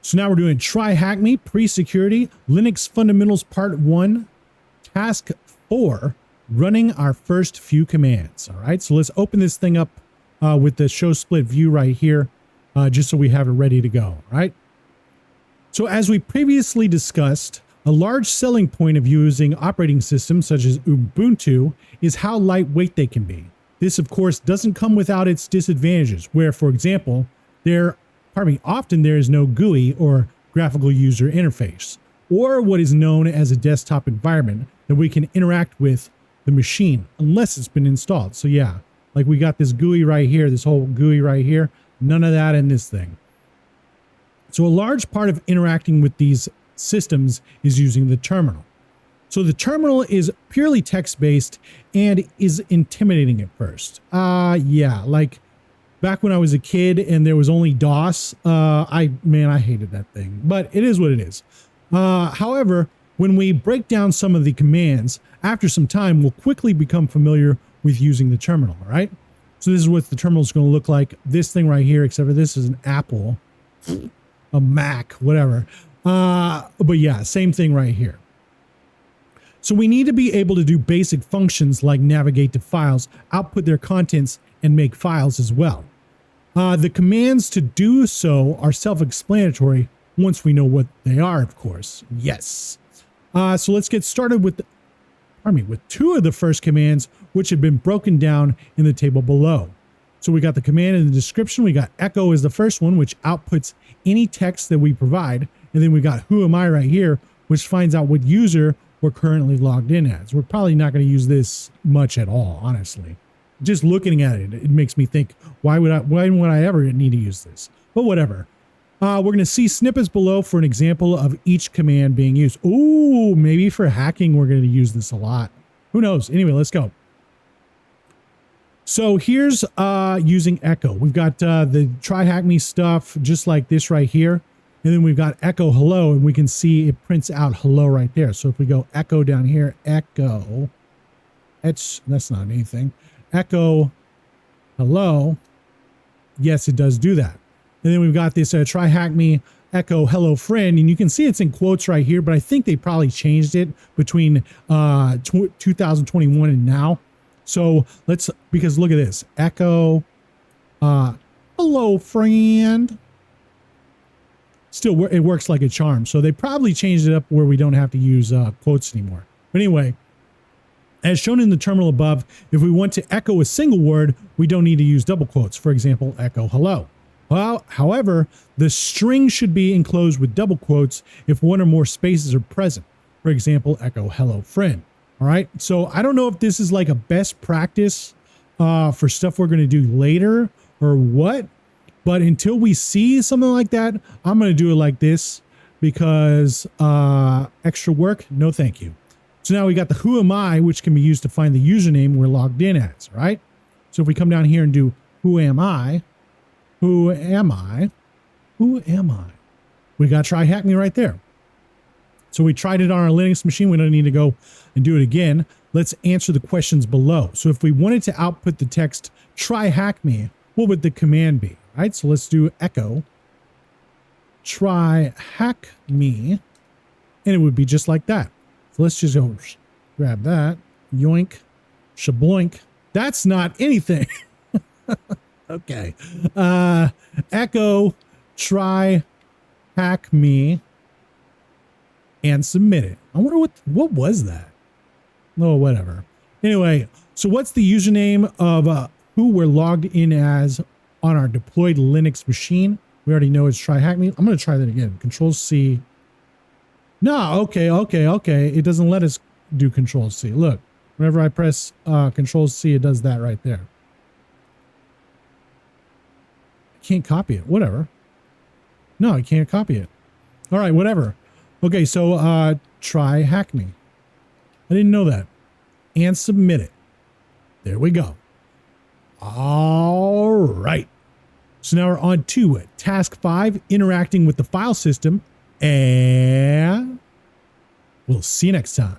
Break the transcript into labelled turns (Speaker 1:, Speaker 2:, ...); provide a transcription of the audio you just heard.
Speaker 1: So now we're doing TryHackMe, Pre-Security, Linux Fundamentals Part 1, Task 4, running our first few commands. All right, so let's open this thing up with the show split view right here, just so we have it ready to go. All right. So as we previously discussed, a large selling point of using operating systems such as Ubuntu is how lightweight they can be. This, of course, doesn't come without its disadvantages, where, for example, often there is no GUI or graphical user interface, or what is known as a desktop environment that we can interact with the machine unless it's been installed. So yeah, like we got this GUI right here, this whole GUI right here, none of that in this thing. So a large part of interacting with these systems is using the terminal. So the terminal is purely text-based and is intimidating at first. Yeah, like back when I was a kid and there was only DOS, I hated that thing, but it is what it is. However, when we break down some of the commands, after some time, we'll quickly become familiar with using the terminal, all right? So this is what the terminal is going to look like. This thing right here, except for this is an Apple, a Mac, whatever. But yeah, same thing right here. So we need to be able to do basic functions like navigate to files, output their contents, and make files as well. The commands to do so are self-explanatory once we know what they are, of course. Yes. So let's get started with two of the first commands, which have been broken down in the table below. So we got the command in the description. We got echo as the first one, which outputs any text that we provide. And then we got Whoami right here, which finds out what user we're currently logged in as. We're probably not going to use this much at all, honestly. Just looking at it, it makes me think, why would I ever need to use this? But whatever. We're going to see snippets below for an example of each command being used. Ooh, maybe for hacking, we're going to use this a lot. Who knows? Anyway, let's go. So here's using echo. We've got the TryHackMe stuff just like this right here. And then we've got echo hello, and we can see it prints out hello right there. So if we go echo down here, echo, that's not anything. Echo hello. Yes, it does do that. And then we've got this TryHackMe echo hello friend, and you can see it's in quotes right here, but I think they probably changed it between 2021 and now. So because look at this, echo hello friend. Still, it works like a charm. So they probably changed it up where we don't have to use quotes anymore. But anyway, as shown in the terminal above, if we want to echo a single word, we don't need to use double quotes. For example, echo hello. Well, however, the string should be enclosed with double quotes if one or more spaces are present. For example, echo hello friend. All right. So I don't know if this is like a best practice for stuff we're going to do later or what. But until we see something like that, I'm going to do it like this because extra work, no thank you. So now we got the who am I, which can be used to find the username we're logged in as, right? So if we come down here and do who am I, who am I, who am I? We got TryHackMe right there. So we tried it on our Linux machine. We don't need to go and do it again. Let's answer the questions below. So if we wanted to output the text TryHackMe, what would the command be? All right, so let's do echo TryHackMe, and it would be just like that. So let's just go grab that, yoink, shabloink. That's not anything. Okay. Echo TryHackMe and submit it. I wonder what was that? Oh, whatever. Anyway, so what's the username of who we're logged in as on our deployed Linux machine? We already know it's TryHackMe. I'm going to try that again. Control C. No, okay. It doesn't let us do Control C. Look, whenever I press Control C, it does that right there. I can't copy it. Whatever. No, I can't copy it. All right, whatever. Okay, so TryHackMe. I didn't know that. And submit it. There we go. All right. So now we're on to task 5, interacting with the file system, and we'll see you next time.